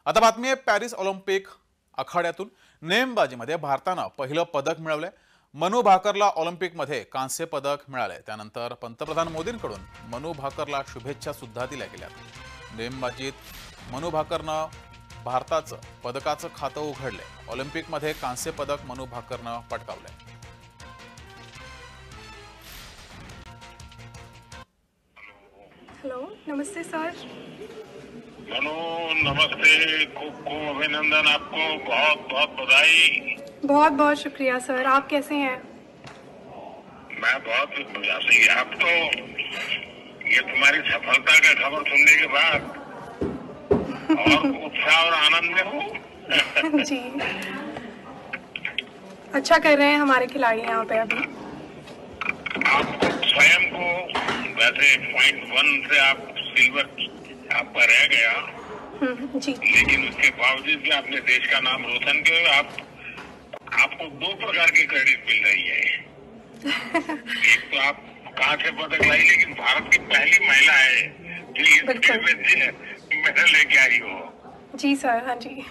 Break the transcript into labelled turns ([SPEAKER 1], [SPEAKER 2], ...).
[SPEAKER 1] आता बातमी आहे पॅरिस ऑलिम्पिक आखाड्यातून नेमबाजीमध्ये भारतानं पहिलं पदक मिळवलंय। मनू भाकरला ऑलिम्पिकमध्ये कांस्य पदक मिळालंय। त्यानंतर पंतप्रधान मोदींकडून मनू भाकरला शुभेच्छा सुद्धा दिल्या गेल्यात। नेमबाजीत मनू भाकरनं भारताचं पदकाचं खातं उघडलंय। ऑलिम्पिकमध्ये कांस्य पदक मनू भाकरनं पटकावलंय।
[SPEAKER 2] हेलो, नमस्ते सर।
[SPEAKER 3] मनु, नमस्ते। खूब खूब अभिनंदन आपको। बहुत बहुत बधाई।
[SPEAKER 2] बहुत बहुत शुक्रिया सर। आप कैसे हैं?
[SPEAKER 3] मैं बहुत बढ़िया से। आप तो ये तुम्हारी सफलता का खबर सुनने के बाद और उत्साह और आनंद में हूँ।
[SPEAKER 2] जी, अच्छा कर रहे हैं हमारे खिलाड़ी यहाँ पे अभी।
[SPEAKER 3] आप स्वयं को वैसे .1 से आप सिल्वर आपका रह गया,
[SPEAKER 2] जी।
[SPEAKER 3] लेकिन उसके बावजूद भी आपने देश का नाम रोशन किया। आपको दो प्रकार की क्रेडिट मिल रही है। एक तो आप कांस्य पदक लाई, लेकिन भारत की पहली महिला है जो इस खेल में मेडल लेके आई हो।
[SPEAKER 2] जी सर, हाँ जी।